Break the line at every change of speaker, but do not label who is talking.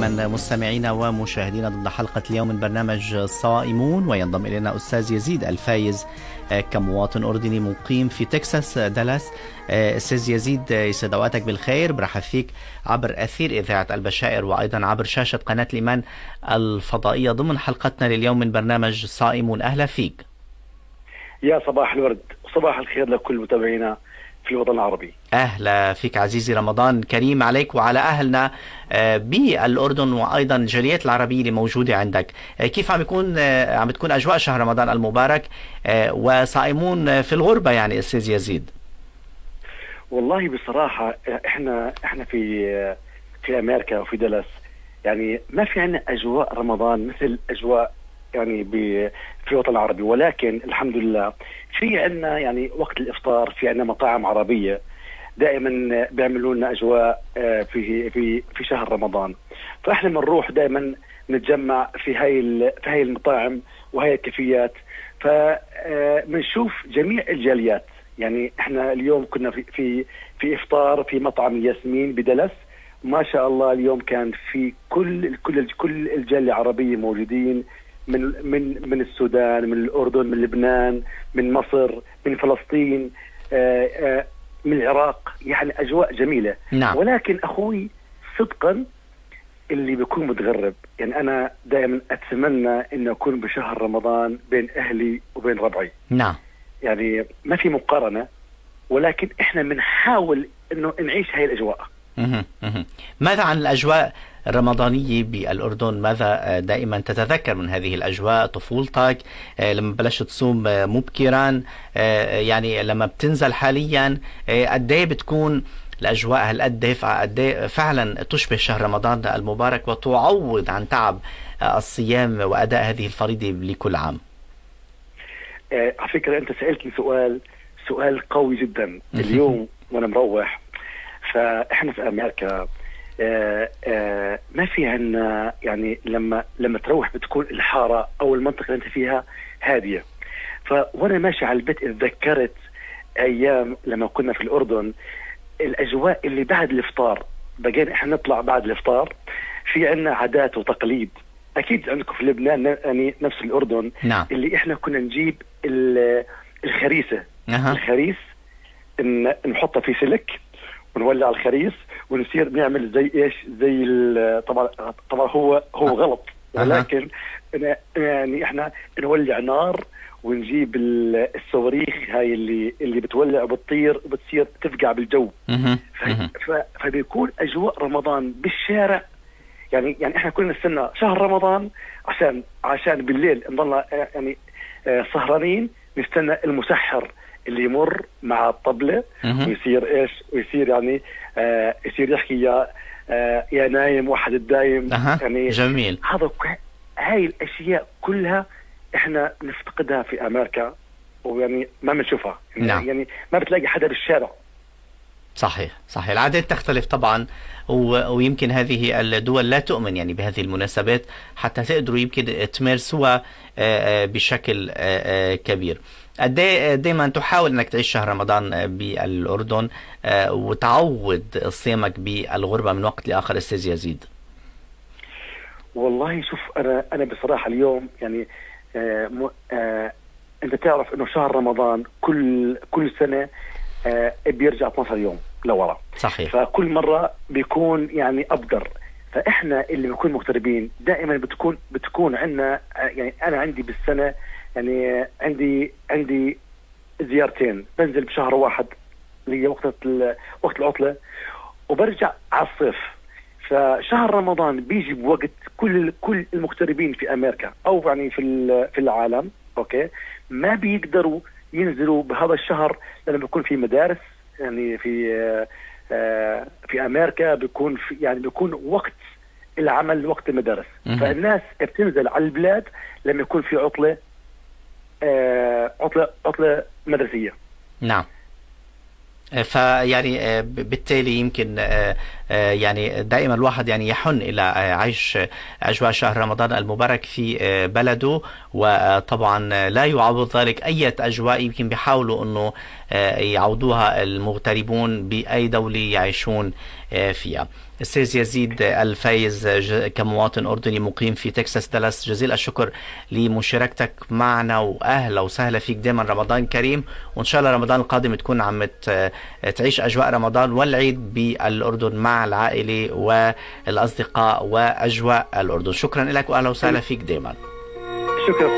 دائما مستمعينا ومشاهدينا ضمن حلقة اليوم من برنامج صائمون، وينضم إلينا أستاذ يزيد الفايز كمواطن أردني مقيم في تكساس دالاس. أستاذ يزيد، يسعد أوقاتك بالخير. برحب فيك عبر أثير إذاعة البشائر وأيضا عبر شاشة قناة الإيمان الفضائية ضمن حلقتنا لليوم من برنامج صائمون. أهلا فيك.
يا صباح الورد وصباح الخير لكل متابعينا في الوطن العربي.
أهلا فيك عزيزي، رمضان كريم عليك وعلى أهلنا بالأردن وأيضا الجاليات العربية اللي موجودة عندك. كيف عم تكون أجواء شهر رمضان المبارك وصائمون في الغربة يعني أستاذ يزيد؟
والله بصراحة احنا في أمريكا وفي دالاس، يعني ما في عندنا أجواء رمضان مثل أجواء يعني في الوطن العربي، ولكن الحمد لله في عندنا يعني وقت الإفطار في عندنا مطاعم عربية دائما بيعملوا لنا أجواء في شهر رمضان. فاحنا بنروح دائما نتجمع في هاي المطاعم وهي الكافيات، فبنشوف جميع الجاليات. يعني احنا اليوم كنا في إفطار في مطعم ياسمين بدلس، ما شاء الله اليوم كان في كل الجالية العربية موجودين، من السودان، من الأردن، من لبنان، من مصر، من فلسطين، من العراق. يعني أجواء جميلة.
نعم.
ولكن أخوي صدقا اللي بيكون متغرب، يعني أنا دائما أتمنى أن أكون بشهر رمضان بين أهلي وبين ربعي.
نعم.
يعني ما في مقارنة، ولكن إحنا بنحاول أنه نعيش هاي الأجواء.
ماذا عن الأجواء الرمضانية بالأردن؟ ماذا دائما تتذكر من هذه الأجواء؟ طفولتك لما بلشت تصوم مبكرا، يعني لما بتنزل حاليا قد ايه بتكون الأجواء هالقد دافئة، قد ايه فعلا تشبه شهر رمضان المبارك وتعوض عن تعب الصيام وأداء هذه الفريضة لكل عام؟
على فكرة أنت سألتني سؤال قوي جدا اليوم وأنا مروح. فإحنا في أمريكا ما في عنا، يعني لما تروح بتكون الحارة أو المنطقة اللي أنت فيها هادية. وأنا ماشي على البيت اتذكرت أيام لما كنا في الأردن، الأجواء اللي بعد الإفطار. بقينا إحنا نطلع بعد الإفطار، في عنا عادات وتقاليد. أكيد عندكم في لبنان يعني نفس الأردن.
نعم.
اللي إحنا كنا نجيب الخريسة. الخريس نحطها في سلك ونولع الخريس ونصير نعمل زي ايش، زي طبعا هو غلط، ولكن يعني احنا نولع نار ونجيب الصواريخ هاي اللي بتولع وبتطير وبتصير تفقع بالجو. فبيكون اجواء رمضان بالشارع. يعني احنا كنا نستنى شهر رمضان عشان بالليل نضلنا يعني سهرانين نستنى المسحر اللي يمر مع الطبلة ويصير ايش، ويصير يعني يصير يحكي يا نايم واحد الدايم. يعني
جميل.
هاي الاشياء كلها احنا نفتقدها في امريكا، ويعني ما بنشوفها.
نعم.
يعني ما بتلاقي حدا بالشارع.
صحيح. العادات تختلف طبعا، ويمكن هذه الدول لا تؤمن يعني بهذه المناسبات حتى تقدروا يمكن تمارسوها بشكل كبير. دائما تحاول انك تعيش شهر رمضان بالأردن وتعوض صيامك بالغربة من وقت لآخر أستاذ يزيد؟
والله شوف، أنا بصراحة اليوم يعني أنت تعرف إنه شهر رمضان كل سنة بيرجع 12 يوم لورا.
صحيح.
فكل مرة بيكون يعني أبدر. فإحنا اللي بنكون مغتربين دائما بتكون عندنا، يعني أنا عندي بالسنة يعني عندي زيارتين. بنزل بشهر واحد اللي هي وقت العطلة، وبرجع على الصيف. فشهر رمضان بيجي بوقت كل المغتربين في أمريكا أو يعني في العالم اوكي ما بيقدروا ينزلوا بهذا الشهر، لأنه بيكون في مدارس. يعني في أمريكا بيكون بيكون وقت العمل وقت المدارس. فالناس بتنزل على البلاد لما يكون في عطلة مدرسية.
نعم. فيعني بالتالي يمكن يعني دائما الواحد يعني يحن إلى عيش أجواء شهر رمضان المبارك في بلده، وطبعا لا يعوض ذلك أي أجواء يمكن بيحاولوا أنه يعوضوها المغتربون بأي دولة يعيشون فيها. أستاذ يزيد الفايز، كمواطن أردني مقيم في تكساس دالاس، جزيل الشكر لمشاركتك معنا، وأهلا وسهلا فيك دائما. رمضان كريم، وإن شاء الله رمضان القادم تكون عم تعيش أجواء رمضان والعيد بالأردن مع العائلة والأصدقاء وأجواء الأردن. شكرا لك وأهلا وسهلا فيك دائما.
شكرا.